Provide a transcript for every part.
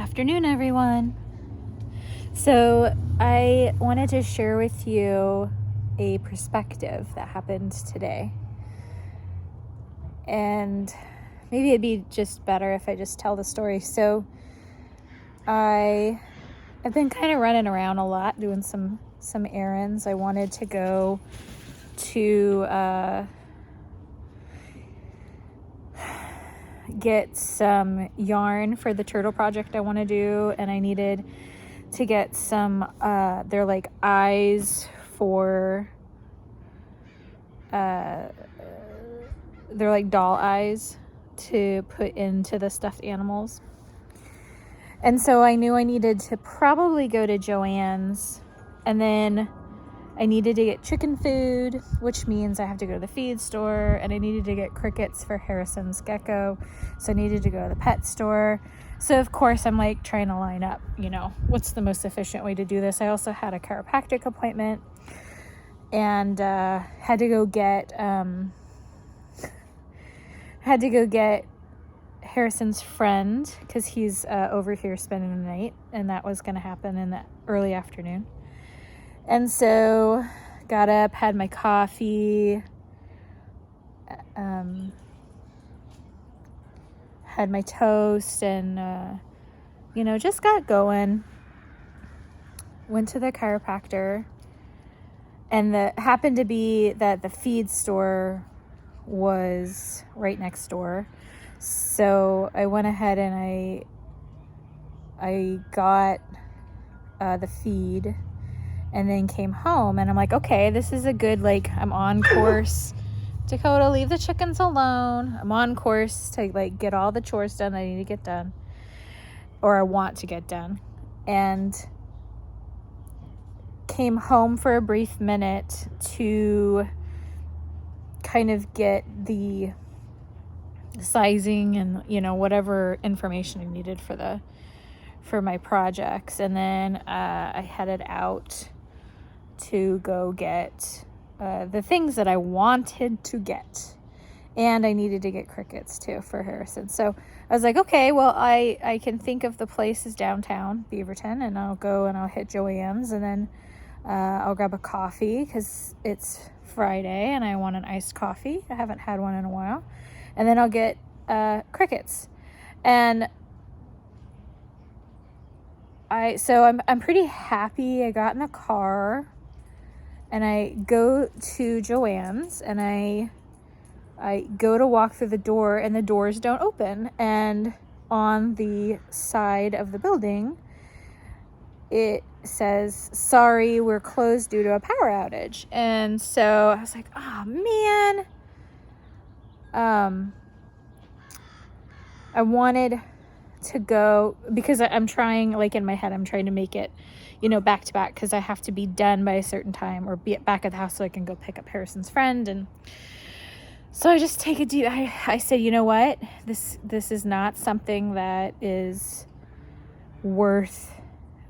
afternoon, everyone. So I wanted to share with you a perspective that happened today. And maybe it'd be just better if I just tell the story. So I've been kind of running around a lot doing some errands. I wanted to go to get some yarn for the turtle project I want to do, and I needed to get some they're like eyes for they're like doll eyes to put into the stuffed animals. And so I knew I needed to probably go to Joann's, and then I needed to get chicken food, which means I have to go to the feed store, and I needed to get crickets for Harrison's gecko, so I needed to go to the pet store. So of course I'm like trying to line up, what's the most efficient way to do this. I also had a chiropractic appointment, and had to go get Harrison's friend, because he's over here spending the night, and that was going to happen in the early afternoon. And so got up, had my coffee, had my toast, and just got going. Went to the chiropractor, and happened to be that the feed store was right next door. So I went ahead and I got the feed, and then came home, and I'm like, okay, this is a good, I'm on course. Dakota, leave the chickens alone. I'm on course to get all the chores done that I need to get done, or I want to get done. And came home for a brief minute to kind of get the sizing and whatever information I needed for my projects. And then I headed out to go get the things that I wanted to get, and I needed to get crickets too for Harrison. So I was like, okay, well, I can think of the places downtown Beaverton, and I'll go and I'll hit Joann's, and then I'll grab a coffee because it's Friday and I want an iced coffee. I haven't had one in a while. And then I'll get crickets. And I'm pretty happy. I got in the car and I go to Joann's, and I go to walk through the door, and the doors don't open. And on the side of the building, it says, sorry, we're closed due to a power outage. And so I was like, oh man. I wanted to go because I'm trying, in my head, I'm trying to make it, back to back, because I have to be done by a certain time or be back at the house so I can go pick up Harrison's friend. And so I just take a deep, I said, you know what, this is not something that is worth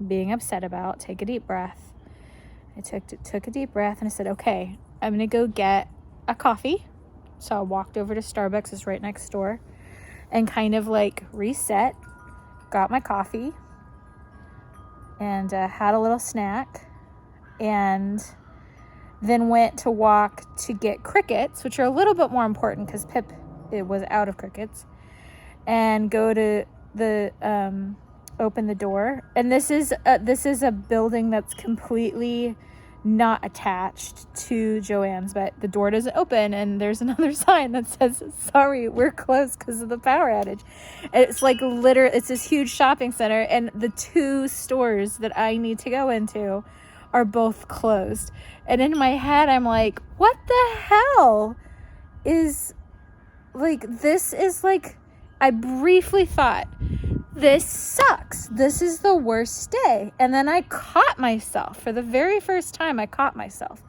being upset about. Take a deep breath. I took a deep breath, and I said, okay, I'm going to go get a coffee. So I walked over to Starbucks, it's right next door, and kind of reset, got my coffee, and had a little snack, and then went to walk to get crickets, which are a little bit more important because Pip was out of crickets, and go to the open the door. And this is a building that's completely not attached to Joann's, but the door doesn't open, and there's another sign that says, sorry, we're closed because of the power outage. And it's it's this huge shopping center, and the two stores that I need to go into are both closed. And in my head, I'm like, what the hell is this is I briefly thought, this sucks. This is the worst day. And then I caught myself. For the very first time, I caught myself.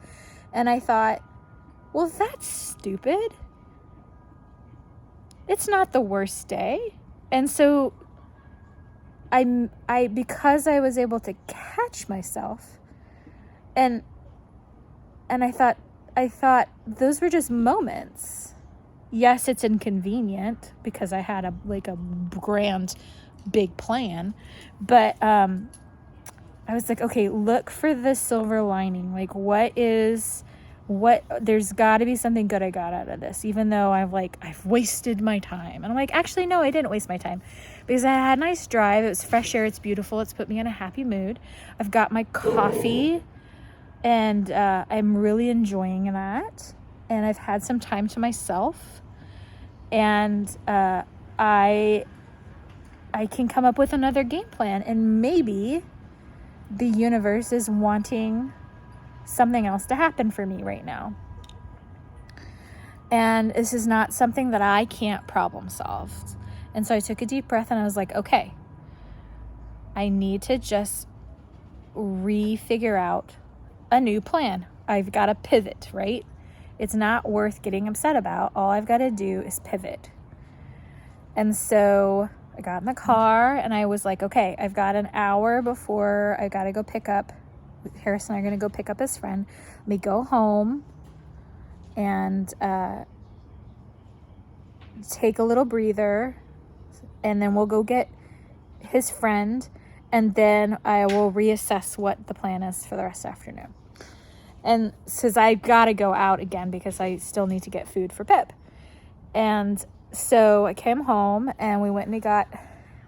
And I thought, well, that's stupid. It's not the worst day. And so because I was able to catch myself, and I thought those were just moments. Yes, it's inconvenient because I had a grand big plan, but I was like, okay, look for the silver lining. Like, there's got to be something good I got out of this, even though I've wasted my time. And I'm like, actually, no, I didn't waste my time, because I had a nice drive. It was fresh air. It's beautiful. It's put me in a happy mood. I've got my coffee, and I'm really enjoying that. And I've had some time to myself, and I can come up with another game plan, and maybe the universe is wanting something else to happen for me right now. And this is not something that I can't problem solve. And so I took a deep breath and I was like, okay, I need to just refigure out a new plan. I've got to pivot, right? It's not worth getting upset about. All I've got to do is pivot. And so I got in the car and I was like, okay, I've got an hour before I got to go pick up. Harrison and I are going to go pick up his friend. Let me go home and take a little breather, and then we'll go get his friend, and then I will reassess what the plan is for the rest of the afternoon. And since I've got to go out again because I still need to get food for Pip. And so I came home and we went and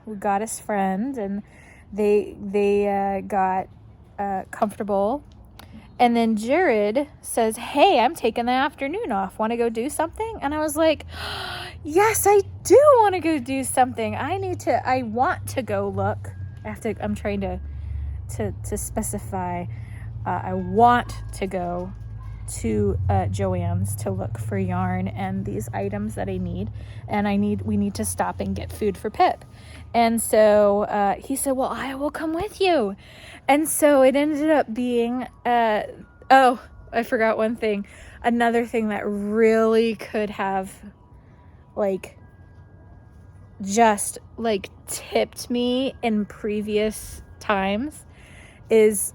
we got his friend, and they got comfortable. And then Jared says, hey, I'm taking the afternoon off. Want to go do something? And I was like, yes, I do want to go do something. I want to go look. I'm trying to specify. I want to go to Joann's to look for yarn and these items that I need. And we need to stop and get food for Pip. And so he said, well, I will come with you. And so it ended up being, I forgot one thing. Another thing that really could have just tipped me in previous times is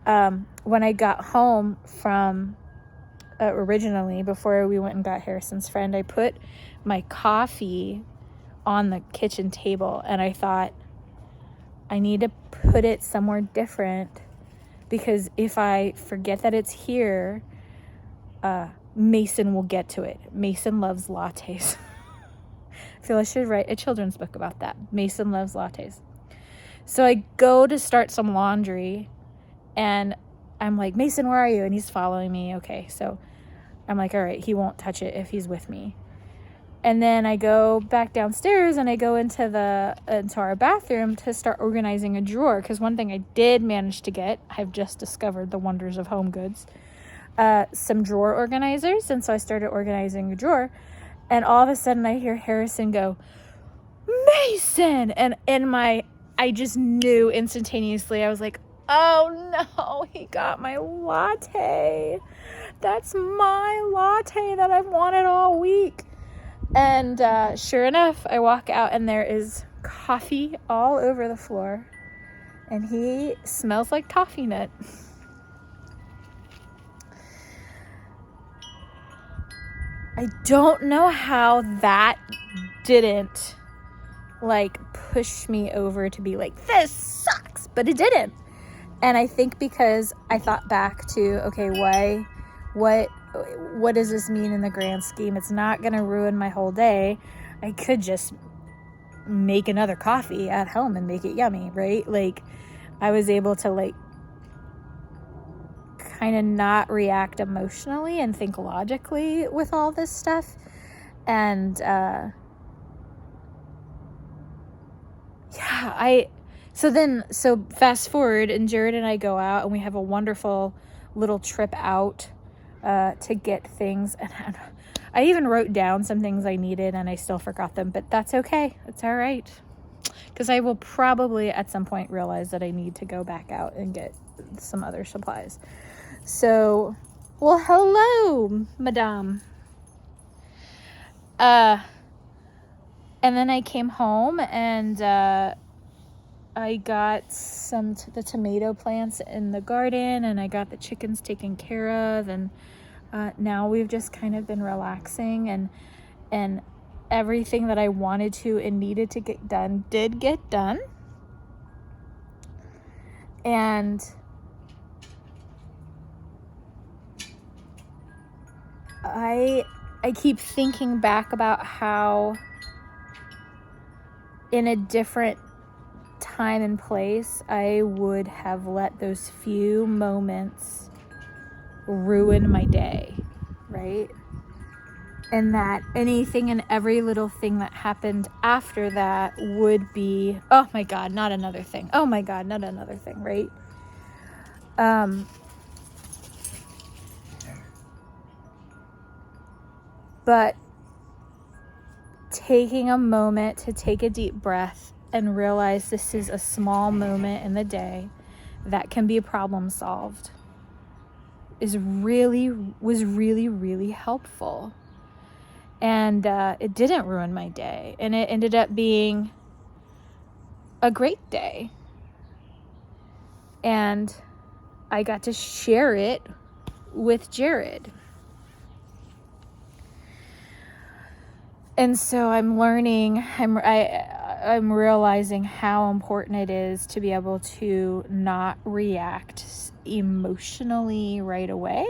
when I got home from originally, before we went and got Harrison's friend, I put my coffee on the kitchen table, and I thought, I need to put it somewhere different, because if I forget that it's here, Mason will get to it. Mason loves lattes. I feel I should write a children's book about that. Mason loves lattes. So I go to start some laundry, and I'm like, Mason, where are you? And he's following me. Okay, so I'm like, all right, he won't touch it if he's with me. And then I go back downstairs and I go into our bathroom to start organizing a drawer. Because one thing I did manage to get, I've just discovered the wonders of home goods, some drawer organizers. And so I started organizing a drawer. And all of a sudden I hear Harrison go, Mason! And I just knew instantaneously. I was like, oh no, he got my latte. That's my latte that I've wanted all week. And sure enough, I walk out and there is coffee all over the floor. And he smells like toffee nut. I don't know how that didn't push me over to be like, this sucks, but it didn't. And I think because I thought back to, okay, what does this mean in the grand scheme? It's not going to ruin my whole day. I could just make another coffee at home and make it yummy, right? I was able to kind of not react emotionally and think logically with all this stuff. And so fast forward, and Jared and I go out and we have a wonderful little trip out to get things. And I even wrote down some things I needed and I still forgot them, but that's okay. It's all right. Because I will probably at some point realize that I need to go back out and get some other supplies. So, well, hello, madame. And then I came home and I got the tomato plants in the garden, and I got the chickens taken care of, and now we've just kind of been relaxing, and everything that I wanted to and needed to get done did get done. And I keep thinking back about how in a different time and place, I would have let those few moments ruin my day, right? And that anything and every little thing that happened after that would be, oh my God, not another thing. Oh my God, not another thing, right? But taking a moment to take a deep breath and realize this is a small moment in the day that can be problem solved was really helpful. And it didn't ruin my day. And it ended up being a great day. And I got to share it with Jared. And so I'm learning, I'm realizing how important it is to be able to not react emotionally right away,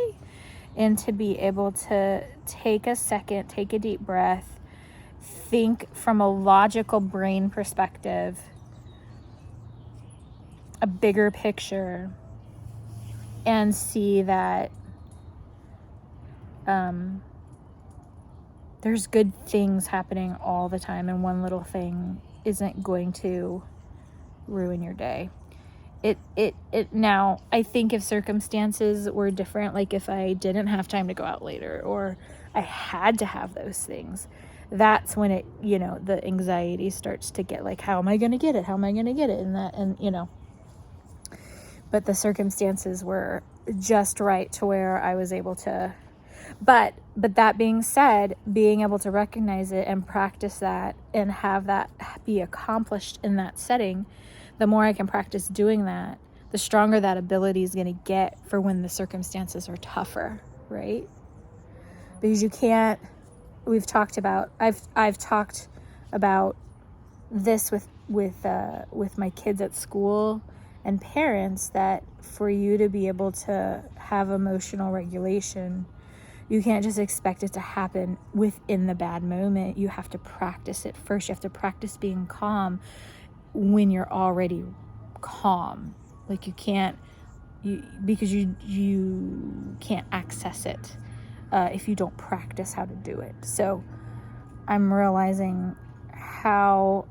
and to be able to take a second, take a deep breath, think from a logical brain perspective, a bigger picture, and see that there's good things happening all the time, and one little thing isn't going to ruin your day. It now, I think if circumstances were different, like if I didn't have time to go out later, or I had to have those things, that's when it, the anxiety starts to get like, how am I going to get it? How am I going to get it? But the circumstances were just right to where I was able to, but that being said, being able to recognize it and practice that and have that be accomplished in that setting, the more I can practice doing that, the stronger that ability is going to get for when the circumstances are tougher, right? Because you can't, I've talked about this with my kids at school and parents, that for you to be able to have emotional regulation, you can't just expect it to happen within the bad moment. You have to practice it first. You have to practice being calm when you're already calm. Like because you can't access it if you don't practice how to do it. So I'm realizing how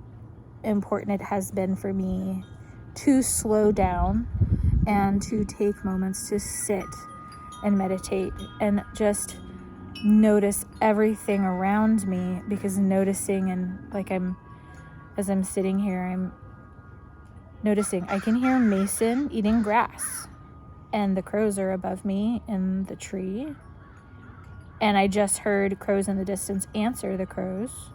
important it has been for me to slow down and to take moments to sit and meditate and just notice everything around me. Because noticing, and as I'm sitting here, I'm noticing I can hear Mason eating grass, and the crows are above me in the tree, and I just heard crows in the distance answer the crows,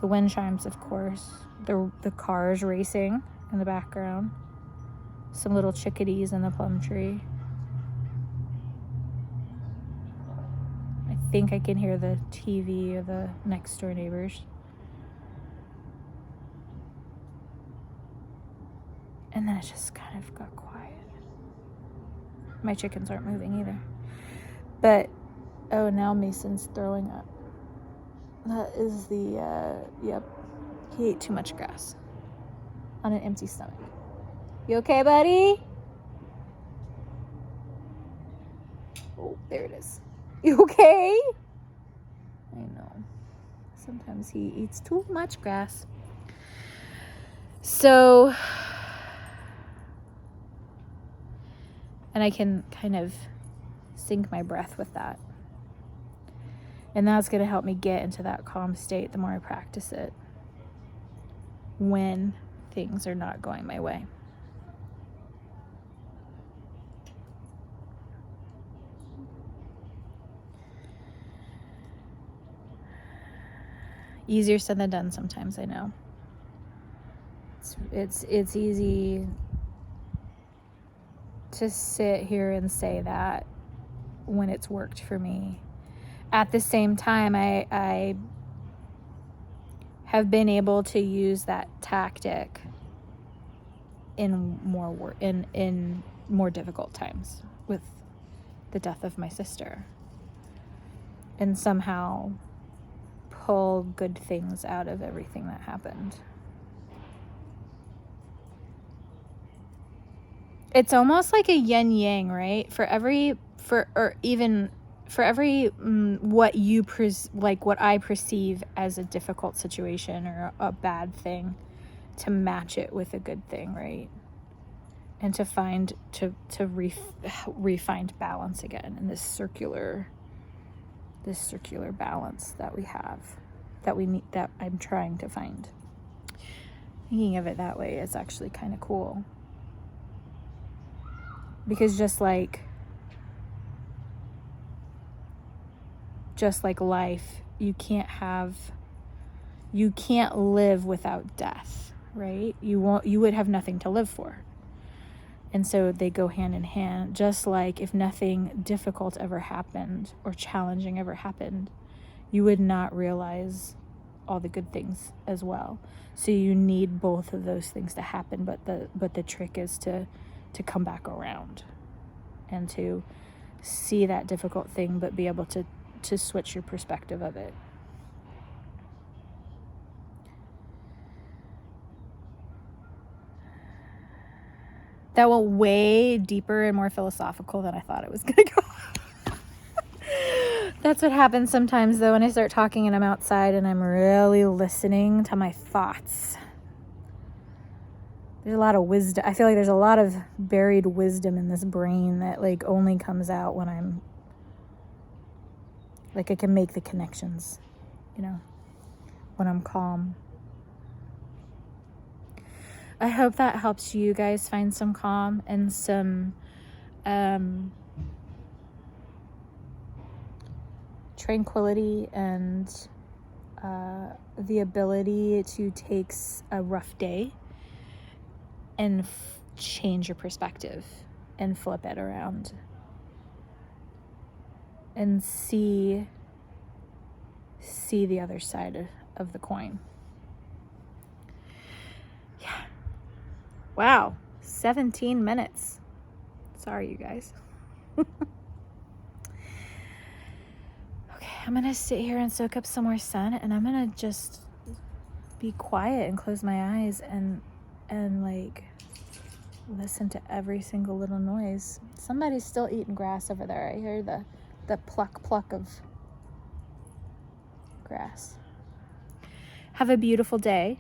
the wind chimes, of course, the cars racing in the background, some little chickadees in the plum tree. I think I can hear the TV of the next door neighbors. And then it just kind of got quiet. My chickens aren't moving either. But, oh, now Mason's throwing up. That is yep. He ate too much grass on an empty stomach. You okay, buddy? Oh, there it is. You okay? I know. Sometimes he eats too much grass. So, and I can kind of sync my breath with that. And that's going to help me get into that calm state the more I practice it when things are not going my way. Easier said than done sometimes, I know. It's easy to sit here and say that when it's worked for me. At the same time, I have been able to use that tactic in more difficult times, with the death of my sister, and somehow pull good things out of everything that happened. It's almost like a yin yang, right? For every what I perceive as a difficult situation or a bad thing, to match it with a good thing, right? And to find refind balance again in this circular balance that we have, that we need, that I'm trying to find. Thinking of it that way is actually kind of cool, because just like life, you can't live without death, right? You would have nothing to live for. And so they go hand in hand. Just like if nothing difficult ever happened or challenging ever happened, you would not realize all the good things as well. So you need both of those things to happen, but the trick is to come back around and to see that difficult thing, but be able to switch your perspective of it. That went way deeper and more philosophical than I thought it was going to go. That's what happens sometimes, though, when I start talking and I'm outside and I'm really listening to my thoughts. There's a lot of wisdom. I feel like there's a lot of buried wisdom in this brain that like only comes out when I'm like, I can make the connections, when I'm calm. I hope that helps you guys find some calm and some tranquility and the ability to take a rough day and change your perspective and flip it around and see the other side of the coin. Yeah. Wow. 17 minutes. Sorry, you guys. Okay, I'm going to sit here and soak up some more sun, and I'm going to just be quiet and close my eyes and like listen to every single little noise. Somebody's still eating grass over there. I hear the pluck of grass. Have a beautiful day,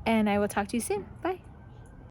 and I will talk to you soon. Bye.